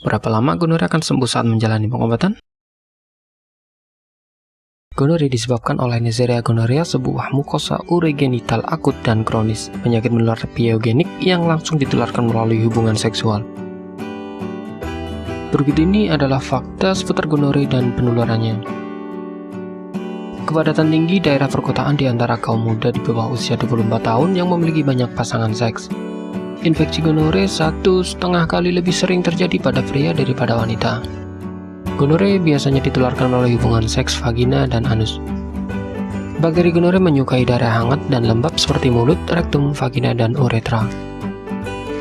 Berapa lama gonorea akan sembuh saat menjalani pengobatan? Gonorea disebabkan oleh Neisseria gonorrhea, sebuah mukosa urogenital akut dan kronis, penyakit menular pyogenik yang langsung ditularkan melalui hubungan seksual. Berikut ini adalah fakta seputar gonorea dan penularannya. Kepadatan tinggi daerah perkotaan di antara kaum muda di bawah usia 24 tahun yang memiliki banyak pasangan seks. Infeksi gonorea 1,5 kali lebih sering terjadi pada pria daripada wanita. Gonorea biasanya ditularkan melalui hubungan seks vagina dan anus. Bakteri gonorea menyukai darah hangat dan lembab seperti mulut, rektum, vagina, dan uretra.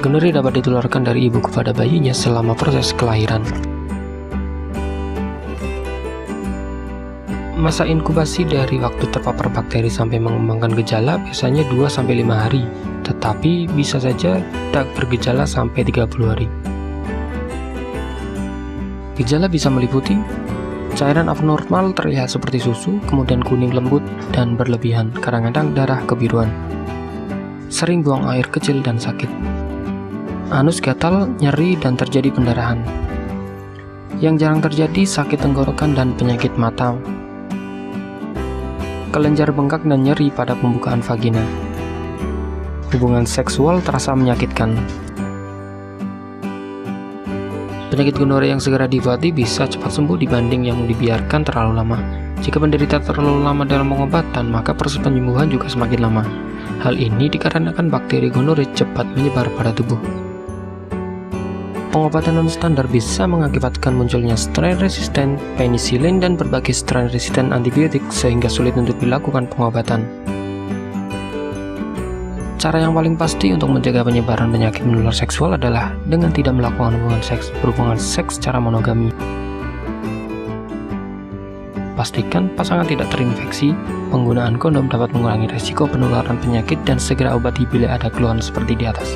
Gonorea dapat ditularkan dari ibu kepada bayinya selama proses kelahiran. Masa inkubasi dari waktu terpapar bakteri sampai mengembangkan gejala biasanya 2-5 hari, tetapi bisa saja tak bergejala sampai 30 hari. Gejala bisa meliputi cairan abnormal terlihat seperti susu, kemudian kuning lembut dan berlebihan, kadang-kadang darah kebiruan. Sering buang air kecil dan sakit. Anus gatal, nyeri, dan terjadi pendarahan. Yang jarang terjadi sakit tenggorokan dan penyakit mata. Kelenjar bengkak dan nyeri pada pembukaan vagina. Hubungan seksual terasa menyakitkan. Penyakit gonorea yang segera diobati bisa cepat sembuh dibanding yang dibiarkan terlalu lama. Jika penderita terlalu lama dalam pengobatan, maka proses penyembuhan juga semakin lama. Hal ini dikarenakan bakteri gonorea cepat menyebar pada tubuh. Pengobatan non-standar bisa mengakibatkan munculnya strain resisten penisilin dan berbagai strain resisten antibiotik sehingga sulit untuk dilakukan pengobatan. Cara yang paling pasti untuk mencegah penyebaran penyakit menular seksual adalah dengan tidak melakukan berhubungan seks secara monogami. Pastikan pasangan tidak terinfeksi, penggunaan kondom dapat mengurangi risiko penularan penyakit dan segera obati bila ada keluhan seperti di atas.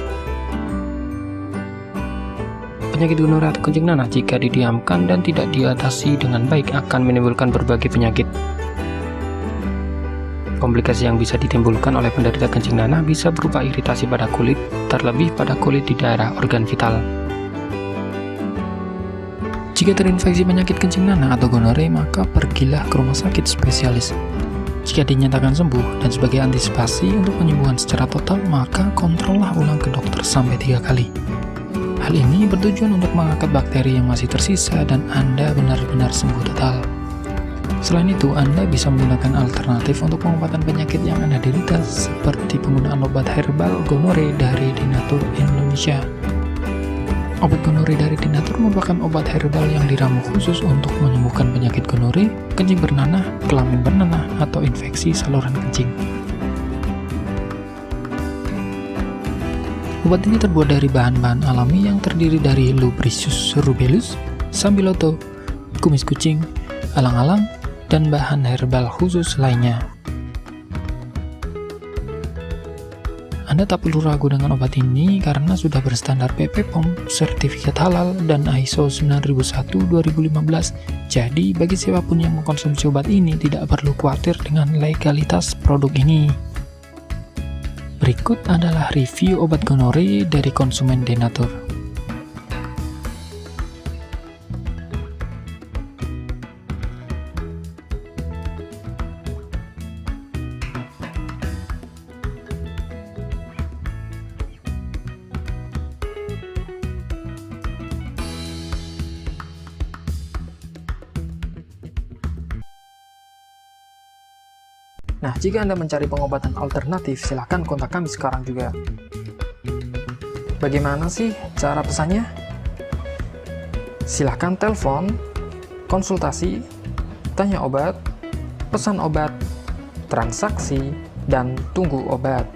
Penyakit gonorea atau kencing nanah jika didiamkan dan tidak diatasi dengan baik akan menimbulkan berbagai penyakit. Komplikasi yang bisa ditimbulkan oleh penderita kencing nanah bisa berupa iritasi pada kulit, terlebih pada kulit di daerah organ vital. Jika terinfeksi penyakit kencing nanah atau gonorea, maka pergilah ke rumah sakit spesialis. Jika dinyatakan sembuh dan sebagai antisipasi untuk penyembuhan secara total, maka kontrollah ulang ke dokter sampai 3 kali. Hal ini bertujuan untuk mengangkat bakteri yang masih tersisa dan Anda benar-benar sembuh total. Selain itu, Anda bisa menggunakan alternatif untuk pengobatan penyakit yang Anda derita seperti penggunaan obat herbal gonorea dari Dinatur Indonesia. Obat gonorea dari Dinatur merupakan obat herbal yang diramu khusus untuk menyembuhkan penyakit gonorea, kencing bernanah, kelamin bernanah, atau infeksi saluran kencing. Obat ini terbuat dari bahan-bahan alami yang terdiri dari Lubricius rubellus, sambiloto, kumis kucing, alang-alang, dan bahan herbal khusus lainnya. Anda tak perlu ragu dengan obat ini karena sudah berstandar BPOM, sertifikat halal, dan ISO 9001-2015. Jadi, bagi siapapun yang mengkonsumsi obat ini tidak perlu khawatir dengan legalitas produk ini. Berikut adalah review obat gonorea dari konsumen Denatur. Nah, jika Anda mencari pengobatan alternatif, silahkan kontak kami sekarang juga. Bagaimana sih cara pesannya? Silahkan telepon, konsultasi, tanya obat, pesan obat, transaksi, dan tunggu obat.